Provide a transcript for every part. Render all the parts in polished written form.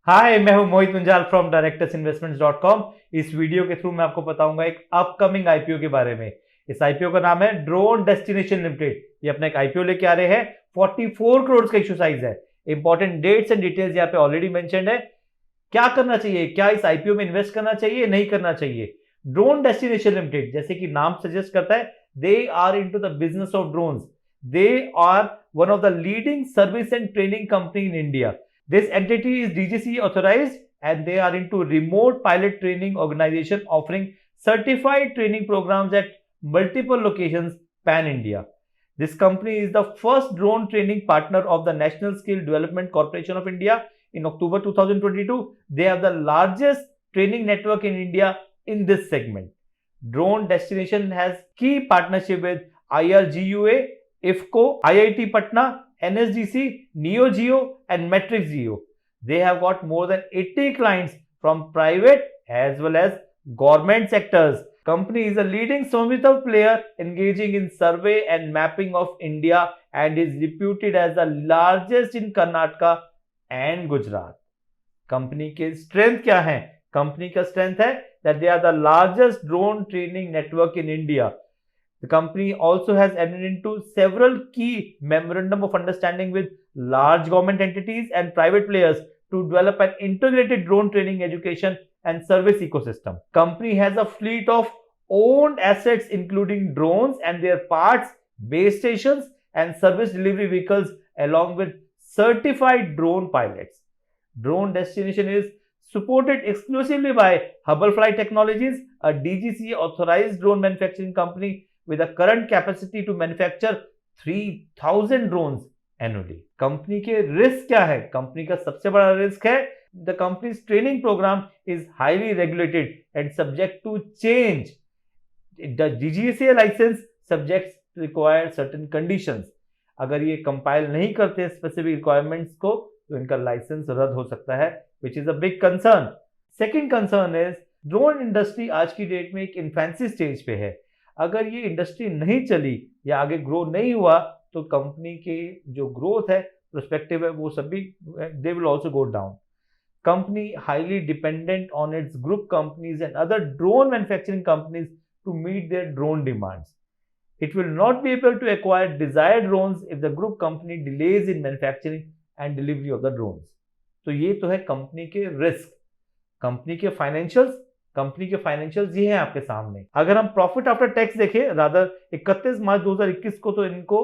हाय, मैं हूं मोहित Munjal from directorsinvestments.com। इस वीडियो के थ्रू मैं आपको बताऊंगा एक अपकमिंग आईपीओ के बारे में। इस आईपीओ का नाम है ड्रोन डेस्टिनेशन लिमिटेड। ये अपना एक आईपीओ लेके आ रहे हैं। 44 करोड़ का इशू साइज है। इंपॉर्टेंट डेट्स एंड डिटेल्स यहाँ पे ऑलरेडी मेंशन्ड है। क्या करना चाहिए, क्या इस आईपीओ में इन्वेस्ट करना चाहिए, नहीं करना चाहिए। ड्रोन डेस्टिनेशन लिमिटेड, जैसे कि नाम सजेस्ट करता है, they are into the business of drones. They are one of the leading service and training company in India. This entity is DGC authorized and they are into remote pilot training organization offering certified training programs at multiple locations pan India. This company is the first drone training partner of the National Skill Development Corporation of India in October 2022. They have the largest training network in India in this segment. Drone Destination has key partnership with IRGUA, IFCO, IIT Patna, NSDC, NeoGeo, and Matrix Geo. They have got more than 80 clients from private as well as government sectors. Company is a leading Somito player engaging in survey and mapping of India and is reputed as the largest in Karnataka and Gujarat. Company के strength क्या है? Company का strength है that they are the largest drone training network in India. The company also has entered into several key memorandum of understanding with large government entities and private players to develop an integrated drone training education and service ecosystem. Company has a fleet of owned assets including drones and their parts, base stations and service delivery vehicles along with certified drone pilots. Drone Destination is supported exclusively by Hubble Flight Technologies, a DGC authorized drone manufacturing company with a current capacity to manufacture 3000 drones annually. Company के risk क्या है? Company का सबसे बड़ा risk है the company's training program is highly regulated and subject to change. The DGCA license subjects require certain conditions. अगर ये compile नहीं करते स्पेसिफिक रिक्वायरमेंट्स को तो इनका लाइसेंस रद्द हो सकता है, which is a big concern. Second concern is drone industry आज की डेट में एक इन्फेंसी स्टेज पे है। अगर ये इंडस्ट्री नहीं चली या आगे ग्रो नहीं हुआ तो कंपनी के जो ग्रोथ है, प्रोस्पेक्टिव है, वो सभी they will also go down. Company highly dependent on its group companies and other drone manufacturing companies to meet their drone demands. It will not be able to acquire desired drones if the group company delays in manufacturing and delivery of the drones. तो ये तो है company के risk. Company के financials ये हैं आपके सामने. अगर हम प्रॉफिट आफ्टर टैक्स देखें, रादर 31 मार्च 2021 को तो इनको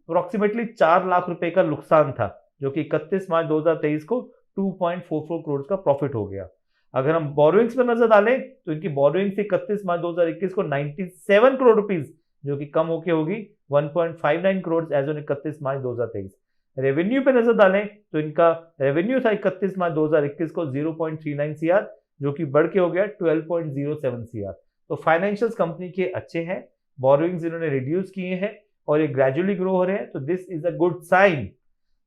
अप्रोक्सीमेटली 4 लाख रुपए का नुकसान था, जो कि 31 मार्च 2023 को 2.44 करोड़ का प्रॉफिट हो गया. अगर हम बोरोइंग्स पर नजर डालें तो इनकी बोरोइंग्स 31 मार्च 2021 को 97 करोड़ रुपीस, जो कि कम होके होगी 1.59 crore as on 31 March 2023. Revenue पे नजर डालें तो इनका रेवेन्यू था 31 मार्च 2021 को 0.39 सीआर, जो कि बढ़ के हो गया 12.07 सीआर. तो फाइनेंशियल्स कंपनी के अच्छे हैं, बोरोइंग्स इन्होंने रिड्यूस किए हैं और ये ग्रेजुअली ग्रो हो रहे हैं, तो this is a good sign.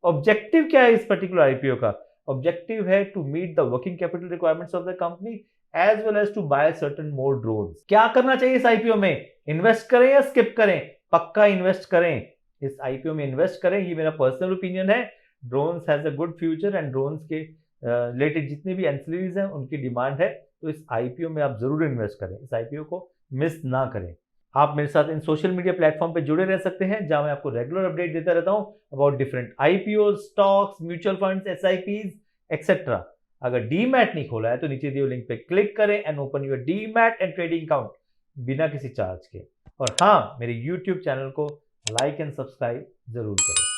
Objective क्या है इस पर्टिकुलर आईपीओ का? ऑब्जेक्टिव है to meet the working capital requirements of the company as well as to buy certain more drones. क्या करना चाहिए इस आईपीओ में? इन्वेस्ट करें या स्किप करें? पक्का इन्वेस्ट करें. इस आईपीओ में इन्वेस्ट करें, ये मेरा पर्सनल ओपिनियन है. Drones has a good future and drones के रिलेटेड जितने भी एंसिलरीज हैं उनकी डिमांड है, तो इस आईपीओ में आप जरूर इन्वेस्ट करें. इस आईपीओ को मिस ना करें. आप मेरे साथ इन सोशल मीडिया प्लेटफॉर्म पे जुड़े रह सकते हैं, जहां मैं आपको रेगुलर अपडेट देता रहता हूं about different IPO, stocks, mutual funds, SIPs etcetera. अगर डीमैट नहीं खोला है तो नीचे दिए लिंक पे क्लिक करें and open your demat and trading account बिना किसी चार्ज के. और हाँ, मेरे यूट्यूब चैनल को लाइक एंड सब्सक्राइब जरूर करें.